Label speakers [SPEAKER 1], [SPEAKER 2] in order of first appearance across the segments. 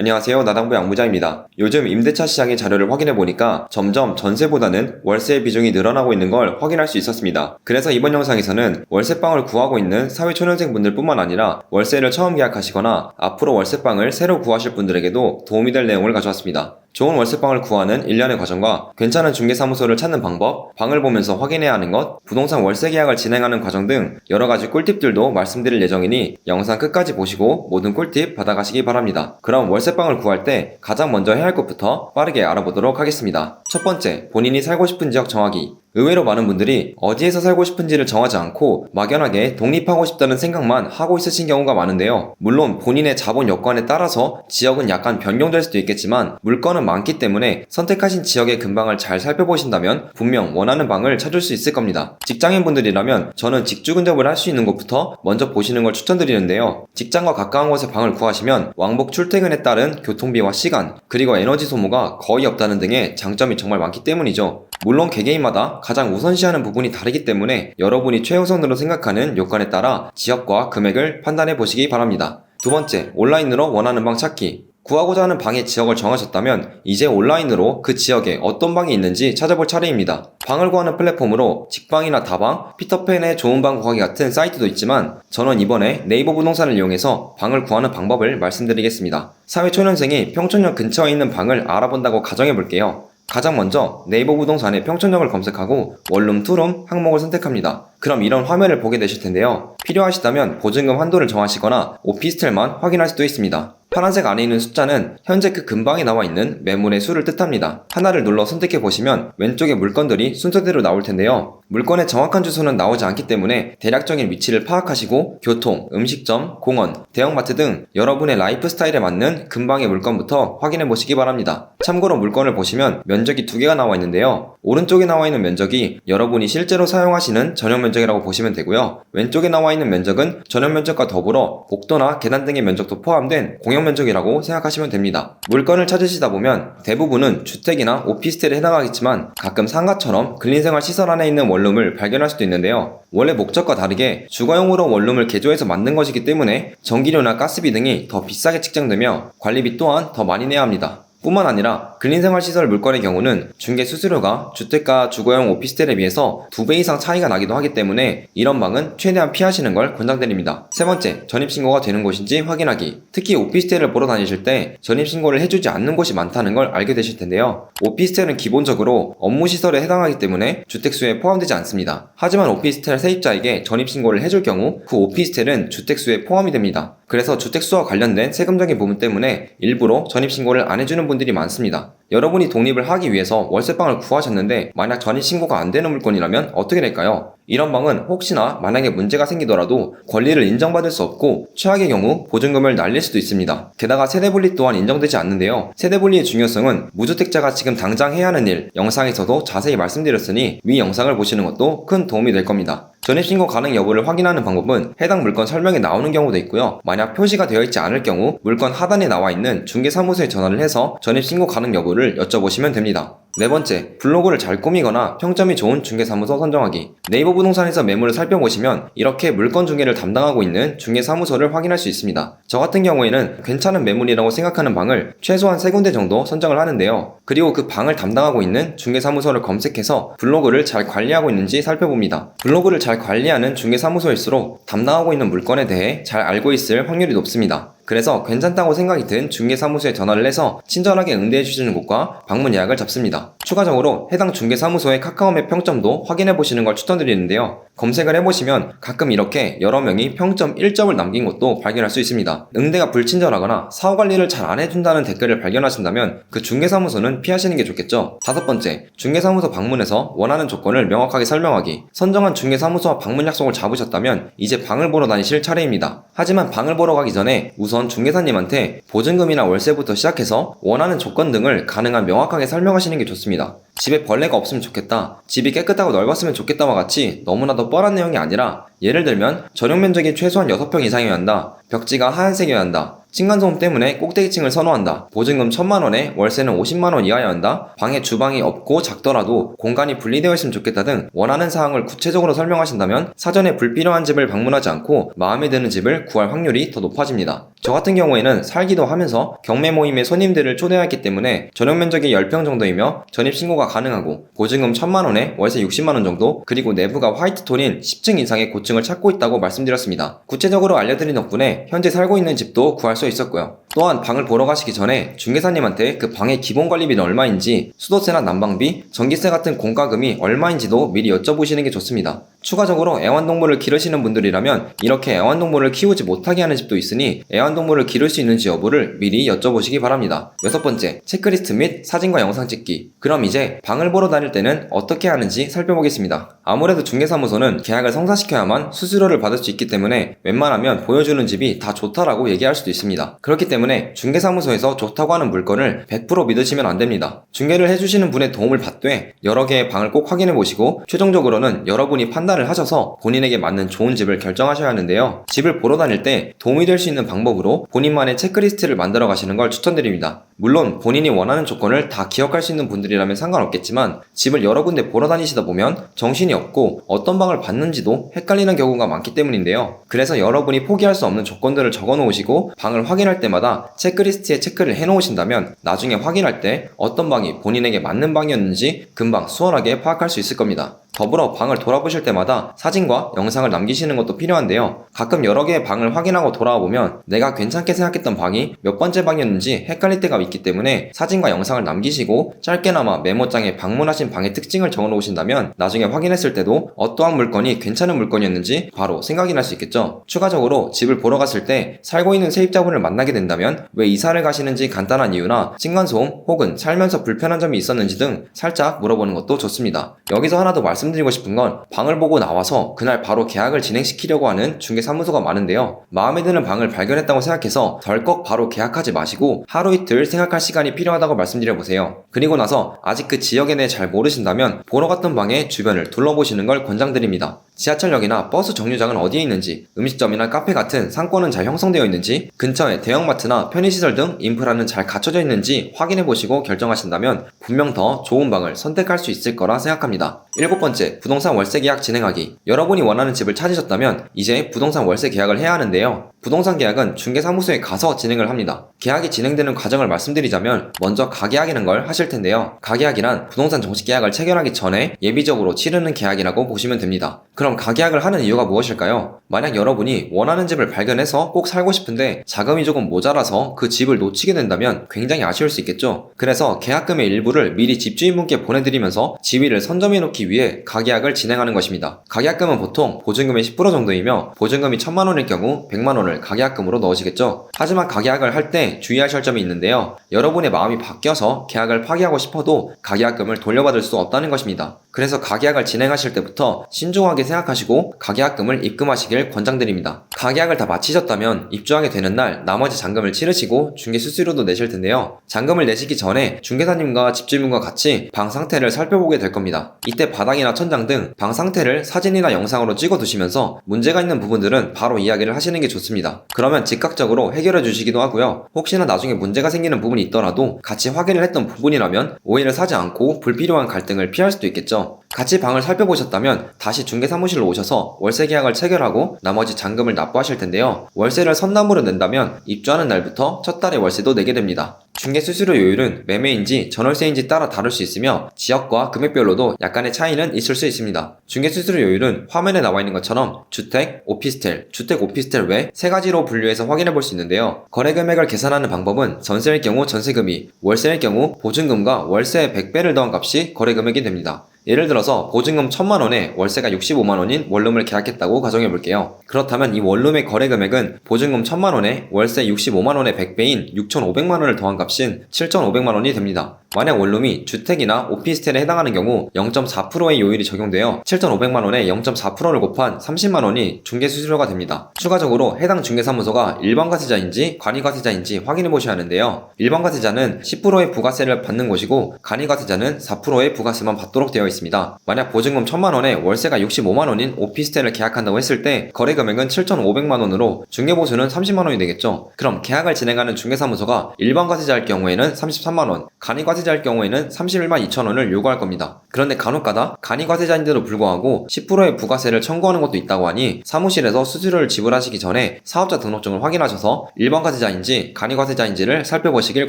[SPEAKER 1] 안녕하세요. 나당부 양부장입니다. 요즘 임대차 시장의 자료를 확인해보니까 점점 전세보다는 월세의 비중이 늘어나고 있는 걸 확인할 수 있었습니다. 그래서 이번 영상에서는 월세방을 구하고 있는 사회초년생분들 뿐만 아니라 월세를 처음 계약하시거나 앞으로 월세방을 새로 구하실 분들에게도 도움이 될 내용을 가져왔습니다. 좋은 월세방을 구하는 일련의 과정과 괜찮은 중개사무소를 찾는 방법, 방을 보면서 확인해야 하는 것, 부동산 월세 계약을 진행하는 과정 등 여러가지 꿀팁들도 말씀드릴 예정이니 영상 끝까지 보시고 모든 꿀팁 받아가시기 바랍니다. 그럼 월세방을 구할 때 가장 먼저 해야 할 것부터 빠르게 알아보도록 하겠습니다. 첫 번째, 본인이 살고 싶은 지역 정하기. 의외로 많은 분들이 어디에서 살고 싶은지를 정하지 않고 막연하게 독립하고 싶다는 생각만 하고 있으신 경우가 많은데요. 물론 본인의 자본 여건에 따라서 지역은 약간 변경될 수도 있겠지만 물건은 많기 때문에 선택하신 지역의 근방을 잘 살펴보신다면 분명 원하는 방을 찾을 수 있을 겁니다. 직장인분들이라면 저는 직주 근접을 할 수 있는 곳부터 먼저 보시는 걸 추천드리는데요. 직장과 가까운 곳에 방을 구하시면 왕복 출퇴근에 따른 교통비와 시간, 그리고 에너지 소모가 거의 없다는 등의 장점이 정말 많기 때문이죠. 물론 개개인마다 가장 우선시하는 부분이 다르기 때문에 여러분이 최우선으로 생각하는 요건에 따라 지역과 금액을 판단해 보시기 바랍니다. 두 번째, 온라인으로 원하는 방 찾기. 구하고자 하는 방의 지역을 정하셨다면 이제 온라인으로 그 지역에 어떤 방이 있는지 찾아볼 차례입니다. 방을 구하는 플랫폼으로 직방이나 다방, 피터팬의 좋은 방 구하기 같은 사이트도 있지만 저는 이번에 네이버 부동산을 이용해서 방을 구하는 방법을 말씀드리겠습니다. 사회초년생이 평촌역 근처에 있는 방을 알아본다고 가정해 볼게요. 가장 먼저 네이버 부동산의 평촌역을 검색하고 원룸, 투룸 항목을 선택합니다. 그럼 이런 화면을 보게 되실 텐데요. 필요하시다면 보증금 한도를 정하시거나 오피스텔만 확인할 수도 있습니다. 파란색 안에 있는 숫자는 현재 그 근방에 나와 있는 매물의 수를 뜻합니다. 하나를 눌러 선택해 보시면 왼쪽에 물건들이 순서대로 나올 텐데요. 물건의 정확한 주소는 나오지 않기 때문에 대략적인 위치를 파악하시고 교통, 음식점, 공원, 대형마트 등 여러분의 라이프 스타일에 맞는 근방의 물건부터 확인해 보시기 바랍니다. 참고로 물건을 보시면 면적이 두 개가 나와 있는데요. 오른쪽에 나와 있는 면적이 여러분이 실제로 사용하시는 전용 면적이라고 보시면 되고요. 왼쪽에 나와 있는 면적은 전용 면적과 더불어 복도나 계단 등의 면적도 포함된 공용 면적이라고 생각하시면 됩니다. 물건을 찾으시다 보면 대부분은 주택이나 오피스텔에 해당하겠지만 가끔 상가처럼 근린생활 시설 안에 있는 원룸을 발견할 수도 있는데요. 원래 목적과 다르게 주거용으로 원룸을 개조해서 만든 것이기 때문에 전기료나 가스비 등이 더 비싸게 측정되며 관리비 또한 더 많이 내야 합니다. 뿐만 아니라 근린생활시설 물건의 경우는 중개 수수료가 주택가 주거용 오피스텔에 비해서 2배 이상 차이가 나기도 하기 때문에 이런 방은 최대한 피하시는 걸 권장드립니다. 세 번째, 전입신고가 되는 곳인지 확인하기. 특히 오피스텔을 보러 다니실 때 전입신고를 해주지 않는 곳이 많다는 걸 알게 되실 텐데요. 오피스텔은 기본적으로 업무시설에 해당하기 때문에 주택수에 포함되지 않습니다. 하지만 오피스텔 세입자에게 전입신고를 해줄 경우 그 오피스텔은 주택수에 포함이 됩니다. 그래서 주택수와 관련된 세금적인 부분 때문에 일부러 전입신고를 안 해주는 분들이 많습니다. 여러분이 독립을 하기 위해서 월세방을 구하셨는데 만약 전입신고가 안 되는 물건이라면 어떻게 될까요? 이런 방은 혹시나 만약에 문제가 생기더라도 권리를 인정받을 수 없고 최악의 경우 보증금을 날릴 수도 있습니다. 게다가 세대분리 또한 인정되지 않는데요. 세대분리의 중요성은 무주택자가 지금 당장 해야 하는 일 영상에서도 자세히 말씀드렸으니 위 영상을 보시는 것도 큰 도움이 될 겁니다. 전입신고 가능 여부를 확인하는 방법은 해당 물건 설명에 나오는 경우도 있고요. 만약 표시가 되어 있지 않을 경우 물건 하단에 나와 있는 중개사무소에 전화를 해서 전입신고 가능 여부를 여쭤보시면 됩니다. 네 번째, 블로그를 잘 꾸미거나 평점이 좋은 중개사무소 선정하기. 네이버 부동산에서 매물을 살펴보시면 이렇게 물건 중개를 담당하고 있는 중개사무소를 확인할 수 있습니다. 저 같은 경우에는 괜찮은 매물이라고 생각하는 방을 최소한 3군데 정도 선정을 하는데요. 그리고 그 방을 담당하고 있는 중개사무소를 검색해서 블로그를 잘 관리하고 있는지 살펴봅니다. 블로그를 잘 관리하는 중개사무소일수록 담당하고 있는 물건에 대해 잘 알고 있을 확률이 높습니다. 그래서 괜찮다고 생각이 든 중개사무소에 전화를 해서 친절하게 응대해 주시는 곳과 방문 예약을 잡습니다. 추가적으로 해당 중개사무소의 카카오맵 평점도 확인해 보시는 걸 추천드리는데요. 검색을 해보시면 가끔 이렇게 여러 명이 평점 1점을 남긴 것도 발견할 수 있습니다. 응대가 불친절하거나 사후관리를 잘 안 해준다는 댓글을 발견하신다면 그 중개사무소는 피하시는 게 좋겠죠. 다섯 번째, 중개사무소 방문해서 원하는 조건을 명확하게 설명하기. 선정한 중개사무소와 방문 약속을 잡으셨다면 이제 방을 보러 다니실 차례입니다. 하지만 방을 보러 가기 전에 우선 중개사님한테 보증금이나 월세부터 시작해서 원하는 조건 등을 가능한 명확하게 설명하시는 게 좋습니다. 집에 벌레가 없으면 좋겠다, 집이 깨끗하고 넓었으면 좋겠다와 같이 너무나도 뻔한 내용이 아니라 예를 들면 전용 면적이 최소한 6평 이상이어야 한다. 벽지가 하얀색이어야 한다. 층간소음 때문에 꼭대기층을 선호한다. 보증금 1000만원에 월세는 50만원 이하여야 한다. 방에 주방이 없고 작더라도 공간이 분리되어 있으면 좋겠다 등 원하는 사항을 구체적으로 설명하신다면 사전에 불필요한 집을 방문하지 않고 마음에 드는 집을 구할 확률이 더 높아집니다. 저 같은 경우에는 살기도 하면서 경매 모임에 손님들을 초대했기 때문에 전용 면적이 10평 정도이며 전입신고가 가능하고 보증금 1000만원에 월세 60만원 정도, 그리고 내부가 화이트톤인 10층 이상의 고층을 찾고 있다고 말씀드렸습니다. 구체적으로 알려드린 덕분에 현재 살고 있는 집도 구할 수 있었고요. 또한 방을 보러 가시기 전에 중개사님한테 그 방의 기본 관리비는 얼마인지, 수도세나 난방비, 전기세 같은 공과금이 얼마인지도 미리 여쭤보시는 게 좋습니다. 추가적으로 애완동물을 기르시는 분들이라면 이렇게 애완동물을 키우지 못하게 하는 집도 있으니 애완동물을 기를 수 있는지 여부를 미리 여쭤보시기 바랍니다. 6번째, 체크리스트 및 사진과 영상 찍기. 그럼 이제 방을 보러 다닐 때는 어떻게 하는지 살펴보겠습니다. 아무래도 중개사무소는 계약을 성사시켜야만 수수료를 받을 수 있기 때문에 웬만하면 보여주는 집이 다 좋다라고 얘기할 수도 있습니다. 그렇기 때문에 중개사무소에서 좋다고 하는 물건을 100% 믿으시면 안 됩니다. 중개를 해주시는 분의 도움을 받되 여러 개의 방을 꼭 확인해 보시고 최종적으로는 여러분이 판단을 하셔서 본인에게 맞는 좋은 집을 결정하셔야 하는데요. 집을 보러 다닐 때 도움이 될 수 있는 방법으로 본인만의 체크리스트를 만들어 가시는 걸 추천드립니다. 물론 본인이 원하는 조건을 다 기억할 수 있는 분들이라면 상관없겠지만 집을 여러 군데 보러 다니시다 보면 정신이 없고 어떤 방을 받는지도 헷갈리는 경우가 많기 때문인데요. 그래서 여러분이 포기할 수 없는 조건들을 적어 놓으시고 방을 확인할 때마다 체크리스트에 체크를 해 놓으신다면 나중에 확인할 때 어떤 방이 본인에게 맞는 방이었는지 금방 수월하게 파악할 수 있을 겁니다. 더불어 방을 돌아보실 때마다 사진과 영상을 남기시는 것도 필요한데요. 가끔 여러 개의 방을 확인하고 돌아와 보면 내가 괜찮게 생각했던 방이 몇 번째 방이었는지 헷갈릴 때가 있기 때문에 사진과 영상을 남기시고 짧게나마 메모장에 방문하신 방의 특징을 적어 놓으신다면 나중에 확인했을 때도 어떠한 물건이 괜찮은 물건이었는지 바로 생각이 날 수 있겠죠. 추가적으로 집을 보러 갔을 때 살고 있는 세입자분을 만나게 된다면 왜 이사를 가시는지 간단한 이유나 층간소음 혹은 살면서 불편한 점이 있었는지 등 살짝 물어보는 것도 좋습니다. 여기서 하나 더 말씀드리고 싶은 건 방을 보고 나와서 그날 바로 계약을 진행시키려고 하는 중개사무소가 많은데요. 마음에 드는 방을 발견했다고 생각해서 덜컥 바로 계약하지 마시고 하루 이틀 생각할 시간이 필요하다고 말씀드려보세요. 그리고 나서 아직 그 지역에 대해 잘 모르신다면 보러 갔던 방의 주변을 둘러보시는 걸 권장드립니다. 지하철역이나 버스 정류장은 어디에 있는지, 음식점이나 카페 같은 상권은 잘 형성되어 있는지, 근처에 대형마트나 편의시설 등 인프라는 잘 갖춰져 있는지 확인해보시고 결정하신다면 분명 더 좋은 방을 선택할 수 있을 거라 생각합니다. 7번째, 부동산 월세 계약 진행하기. 여러분이 원하는 집을 찾으셨다면 이제 부동산 월세 계약을 해야 하는데요. 부동산 계약은 중개사무소에 가서 진행을 합니다. 계약이 진행되는 과정을 말씀드리자면 먼저 가계약이라는 걸 하실 텐데요. 가계약이란 부동산 정식 계약을 체결하기 전에 예비적으로 치르는 계약이라고 보시면 됩니다. 그럼 가계약을 하는 이유가 무엇일까요? 만약 여러분이 원하는 집을 발견해서 꼭 살고 싶은데 자금이 조금 모자라서 그 집을 놓치게 된다면 굉장히 아쉬울 수 있겠죠. 그래서 계약금의 일부를 미리 집주인분께 보내드리면서 지위를 선점해 놓기 위해 가계약을 진행하는 것입니다. 가계약금은 보통 보증금의 10% 정도이며 보증금이 1000만원일 경우 100만원을 가계약금으로 넣으시겠죠. 하지만 가계약을 할 때 주의하실 점이 있는데요. 여러분의 마음이 바뀌어서 계약을 파기하고 싶어도 가계약금을 돌려받을 수 없다는 것입니다. 그래서 가계약을 진행하실 때부터 신중하게 생각하시고 가계약금을 입금하시길 권장드립니다. 가계약을 다 마치셨다면 입주하게 되는 날 나머지 잔금을 치르시고 중개 수수료도 내실 텐데요. 잔금을 내시기 전에 중개사님과 집주인과 같이 방 상태를 살펴보게 될 겁니다. 이때 바닥이나 천장 등 방 상태를 사진이나 영상으로 찍어 두시면서 문제가 있는 부분들은 바로 이야기를 하시는 게 좋습니다. 그러면 즉각적으로 해결해 주시기도 하고요. 혹시나 나중에 문제가 생기는 부분이 있더라도 같이 확인을 했던 부분이라면 오해를 사지 않고 불필요한 갈등을 피할 수도 있겠죠. 같이 방을 살펴보셨다면 다시 중개사무실로 오셔서 월세 계약을 체결하고 나머지 잔금을 납부하실 텐데요. 월세를 선납으로 낸다면 입주하는 날부터 첫 달의 월세도 내게 됩니다. 중개 수수료 요율은 매매인지 전월세인지 따라 다를 수 있으며 지역과 금액별로도 약간의 차이는 있을 수 있습니다. 중개 수수료 요율은 화면에 나와 있는 것처럼 주택, 오피스텔, 주택, 오피스텔 외 세 가지로 분류해서 확인해 볼 수 있는데요. 거래 금액을 계산하는 방법은 전세일 경우 전세금이, 월세일 경우 보증금과 월세의 100배를 더한 값이 거래 금액이 됩니다. 예를 들어서 보증금 1000만원에 월세가 65만원인 원룸을 계약했다고 가정해볼게요. 그렇다면 이 원룸의 거래 금액은 보증금 1000만원에 월세 65만원의 100배인 6500만원을 더한 값인 7500만원이 됩니다. 만약 원룸이 주택이나 오피스텔에 해당하는 경우 0.4%의 요율이 적용되어 7500만원에 0.4%를 곱한 30만원이 중개수수료가 됩니다. 추가적으로 해당 중개사무소가 일반과세자인지 간이과세자인지 확인해보셔야 하는데요. 일반과세자는 10%의 부가세를 받는 곳이고 간이과세자는 4%의 부가세만 받도록 되어 있습니다. 있습니다. 만약 보증금 1000만원에 월세가 65만원인 오피스텔을 계약한다고 했을 때 거래 금액은 7,500만원으로 중개보수는 30만원이 되겠죠. 그럼 계약을 진행하는 중개사무소가 일반 과세자일 경우에는 33만원, 간이 과세자일 경우에는 31만 2천원을 요구할 겁니다. 그런데 간혹가다 간이 과세자인데도 불구하고 10%의 부가세를 청구하는 것도 있다고 하니 사무실에서 수수료를 지불하시기 전에 사업자 등록증을 확인하셔서 일반 과세자인지 간이 과세자인지를 살펴보시길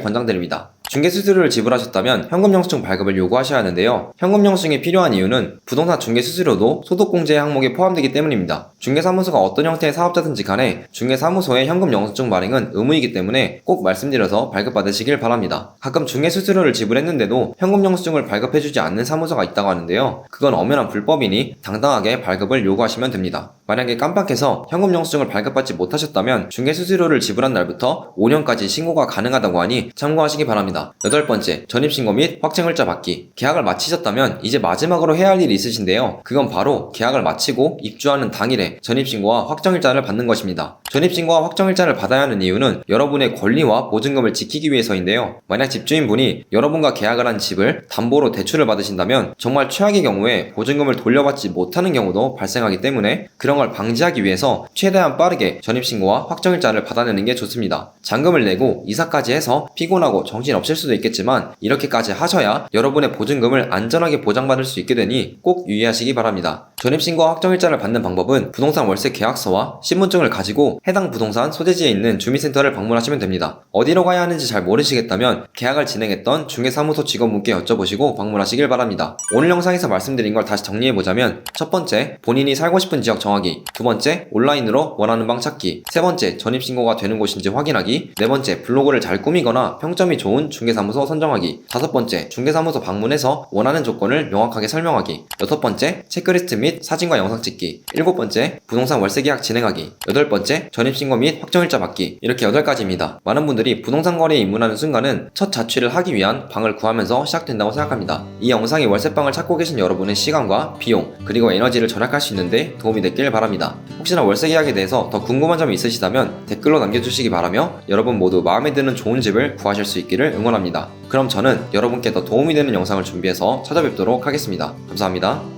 [SPEAKER 1] 권장드립니다. 중개 수수료를 지불하셨다면 현금 영수증 발급을 요구하셔야 하는데요. 현금 영수증이 필요한 이유는 부동산 중개 수수료도 소득공제 항목에 포함되기 때문입니다. 중개사무소가 어떤 형태의 사업자든지 간에 중개사무소의 현금 영수증 발행은 의무이기 때문에 꼭 말씀드려서 발급받으시길 바랍니다. 가끔 중개 수수료를 지불했는데도 현금 영수증을 발급해주지 않는 사무소가 있다고 하는데요. 그건 엄연한 불법이니 당당하게 발급을 요구하시면 됩니다. 만약에 깜빡해서 현금 영수증을 발급받지 못하셨다면 중개 수수료를 지불한 날부터 5년까지 신고가 가능하다고 하니 참고하시기 바랍니다. 8번째, 전입신고 및 확정일자 받기. 계약을 마치셨다면 이제 마지막으로 해야 할 일이 있으신데요. 그건 바로 계약을 마치고 입주하는 당일에 전입신고와 확정일자를 받는 것입니다. 전입신고와 확정일자를 받아야 하는 이유는 여러분의 권리와 보증금을 지키기 위해서인데요. 만약 집주인분이 여러분과 계약을 한 집을 담보로 대출을 받으신다면 정말 최악의 경우에 보증금을 돌려받지 못하는 경우도 발생하기 때문에 그런 걸 방지하기 위해서 최대한 빠르게 전입신고와 확정일자를 받아내는 게 좋습니다. 잔금을 내고 이사까지 해서 피곤하고 정신없을 수도 있겠지만 이렇게까지 하셔야 여러분의 보증금을 안전하게 보장받을 수 있게 되니 꼭 유의하시기 바랍니다. 전입신고와 확정일자를 받는 방법은 부동산 월세 계약서와 신분증을 가지고 해당 부동산 소재지에 있는 주민센터를 방문하시면 됩니다. 어디로 가야 하는지 잘 모르시겠다면 계약을 진행했던 중개사무소 직원분께 여쭤보시고 방문하시길 바랍니다. 오늘 영상에서 말씀드린 걸 다시 정리해보자면 첫 번째, 본인이 살고 싶은 지역 정하기. 두 번째, 온라인으로 원하는 방 찾기. 세 번째, 전입신고가 되는 곳인지 확인하기. 네 번째, 블로그를 잘 꾸미거나 평점이 좋은 중개사무소 선정하기. 다섯 번째, 중개사무소 방문해서 원하는 조건을 명확하게 설명하기. 여섯 번째, 체크리스트 및 사진과 영상 찍기. 일곱 번째, 부동산 월세 계약 진행하기. 여덟 번째, 전입신고 및 확정일자 받기. 이렇게 8가지입니다. 많은 분들이 부동산 거래에 입문하는 순간은 첫 자취를 하기 위한 방을 구하면서 시작된다고 생각합니다. 이 영상이 월세방을 찾고 계신 여러분의 시간과 비용 그리고 에너지를 절약할 수 있는데 도움이 됐길 바랍니다. 혹시나 월세 계약에 대해서 더 궁금한 점이 있으시다면 댓글로 남겨주시기 바라며 여러분 모두 마음에 드는 좋은 집을 구하실 수 있기를 응원합니다. 그럼 저는 여러분께 더 도움이 되는 영상을 준비해서 찾아뵙도록 하겠습니다. 감사합니다.